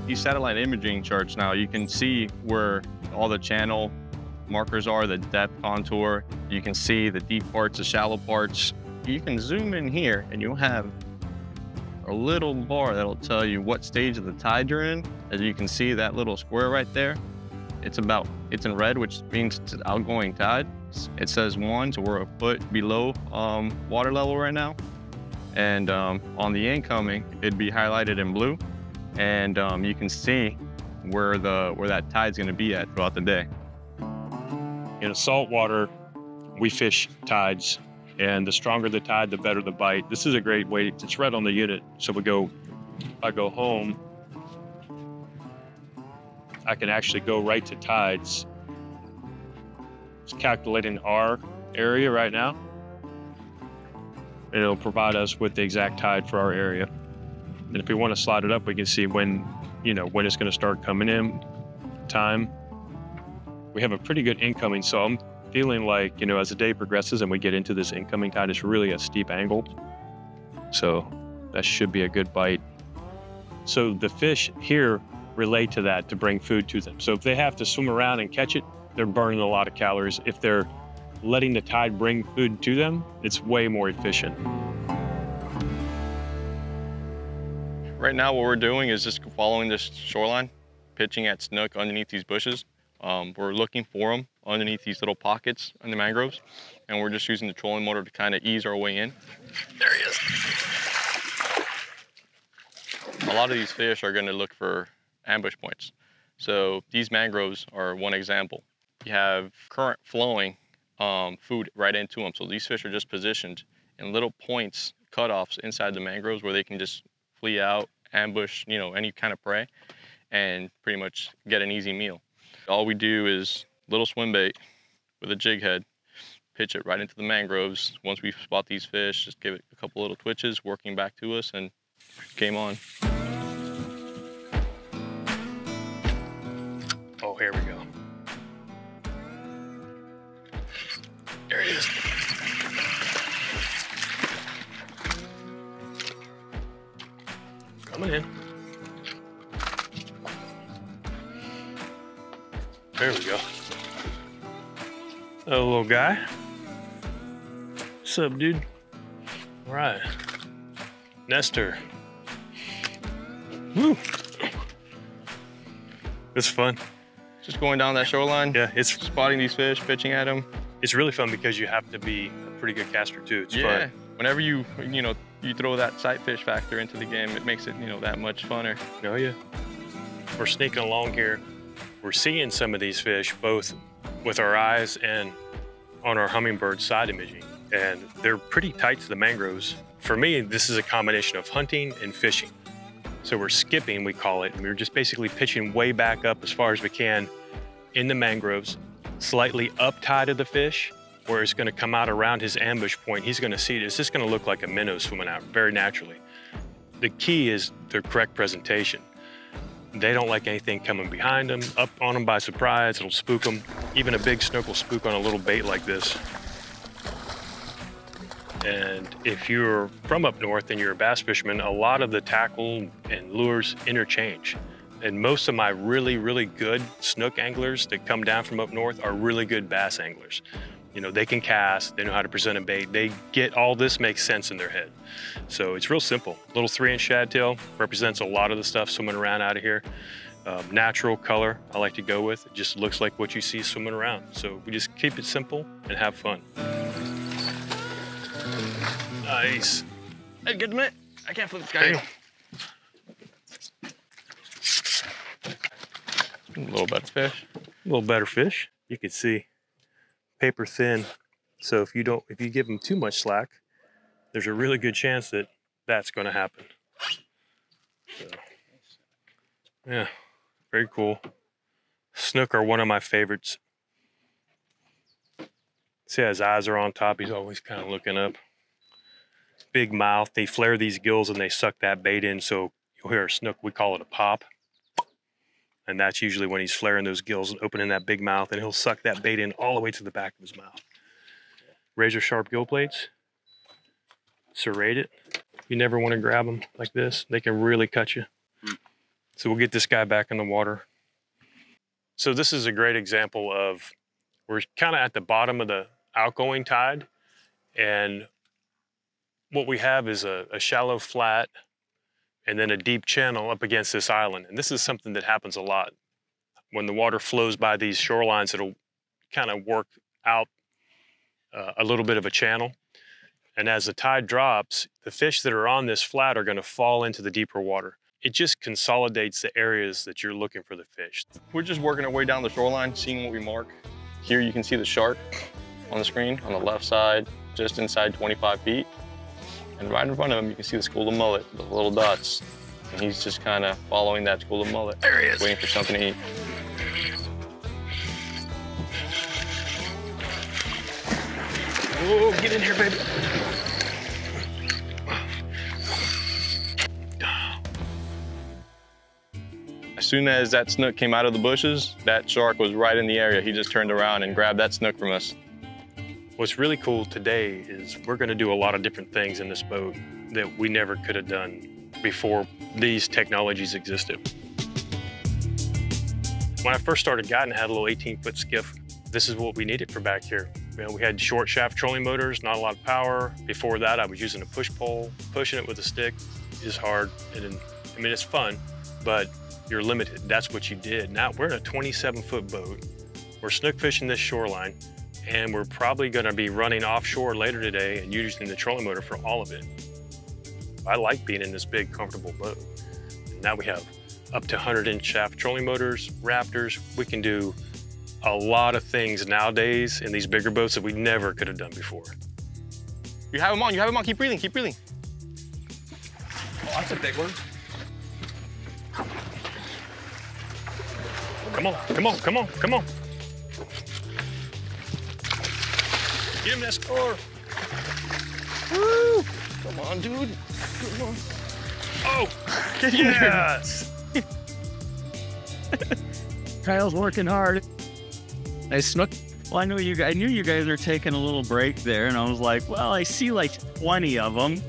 these satellite imaging charts now, you can see where all the channel markers are, the depth contour. You can see the deep parts, the shallow parts. You can zoom in here and you'll have a little bar that'll tell you what stage of the tide you're in. As you can see, that little square right there, it's in red, which means it's outgoing tide. It says 1, so we're a foot below water level right now. And on the incoming, it'd be highlighted in blue. And you can see where that tide's gonna be at throughout the day. In saltwater, we fish tides, and the stronger the tide, the better the bite. This is a great way, it's right on the unit. So I go home, I can actually go right to tides. It's calculating our area right now. And it'll provide us with the exact tide for our area. And if we want to slide it up, we can see when it's going to start coming in time. We have a pretty good incoming, so I'm feeling like, as the day progresses and we get into this incoming tide, it's really a steep angle. So that should be a good bite. So the fish here relate to that to bring food to them. So if they have to swim around and catch it, they're burning a lot of calories. If they're letting the tide bring food to them, it's way more efficient. Right now, what we're doing is just following this shoreline, pitching at snook underneath these bushes. We're looking for them underneath these little pockets in the mangroves, and we're just using the trolling motor to kind of ease our way in. There he is. A lot of these fish are going to look for ambush points. So these mangroves are one example. You have current flowing food right into them. So these fish are just positioned in little points, cutoffs inside the mangroves where they can just flee out, ambush, any kind of prey, and pretty much get an easy meal. All we do is little swim bait with a jig head, pitch it right into the mangroves. Once we spot these fish, just give it a couple little twitches, working back to us, and game on. Oh, here we go. There he is. Coming in. There we go. Hello, little guy. What's up, dude? All right. Nestor. Woo. It's fun. Just going down that shoreline. Yeah, it's spotting these fish, pitching at them. It's really fun because you have to be a pretty good caster too. It's fun. Whenever you throw that sight fish factor into the game, it makes it that much funner. Oh yeah. We're sneaking along here. We're seeing some of these fish both with our eyes and on our Humminbird side imaging, and they're pretty tight to the mangroves. For me, this is a combination of hunting and fishing. So we're skipping, we call it, and we're just basically pitching way back up as far as we can in the mangroves, slightly up tide of the fish, where it's gonna come out around his ambush point. He's gonna see it. It's just gonna look like a minnow swimming out very naturally. The key is the correct presentation. They don't like anything coming behind them, up on them by surprise. It'll spook them. Even a big snook will spook on a little bait like this. And if you're from up north and you're a bass fisherman, a lot of the tackle and lures interchange. And most of my really, really good snook anglers that come down from up north are really good bass anglers. They can cast, they know how to present a bait. They get all this makes sense in their head. So it's real simple. Little 3-inch shad tail represents a lot of the stuff swimming around out of here. Natural color I like to go with. It just looks like what you see swimming around. So we just keep it simple and have fun. Nice. Hey, good minute. I can't flip this guy. A little better fish. A little better fish. You can see paper thin. So if you give them too much slack, there's a really good chance that that's going to happen. So, yeah, very cool. Snook are one of my favorites. See how his eyes are on top? He's always kind of looking up. Big mouth. They flare these gills and they suck that bait in. So you'll hear a snook, we call it a pop. And that's usually when he's flaring those gills and opening that big mouth, and he'll suck that bait in all the way to the back of his mouth. Razor sharp gill plates. Serrate it. You never want to grab them like this. They can really cut you. So we'll get this guy back in the water. So this is a great example of, we're kind of at the bottom of the outgoing tide, and what we have is a shallow flat and then a deep channel up against this island. And this is something that happens a lot. When the water flows by these shorelines, it'll kind of work out a little bit of a channel. And as the tide drops, the fish that are on this flat are going to fall into the deeper water. It just consolidates the areas that you're looking for the fish. We're just working our way down the shoreline, seeing what we mark. Here you can see the shark on the screen on the left side, just inside 25 feet. And right in front of him, you can see the school of mullet, the little dots. And he's just kind of following that school of mullet. There he is. Waiting for something to eat. Oh, get in here, baby. As soon as that snook came out of the bushes, that shark was right in the area. He just turned around and grabbed that snook from us. What's really cool today is we're going to do a lot of different things in this boat that we never could have done before these technologies existed. When I first started guiding, I had a little 18-foot skiff. This is what we needed for back here. You know, we had short shaft trolling motors, not a lot of power. Before that, I was using a push pole, pushing it with a stick is hard. And I mean, it's fun, but you're limited. That's what you did. Now we're in a 27-foot boat. We're snook fishing this shoreline, and we're probably gonna be running offshore later today and using the trolling motor for all of it. I like being in this big, comfortable boat. And now we have up to 100-inch shaft trolling motors, Raptors. We can do a lot of things nowadays in these bigger boats that we never could have done before. You have him on, you have him on. Keep breathing, keep breathing. Oh, that's a big one. Come on, come on, come on, come on. Get him that score. Woo! Come on, dude. Come on. Oh, Get in there. yes. Kyle's working hard. Nice snook. Well, I knew you guys were taking a little break there, and I was like, well, I see like 20 of them.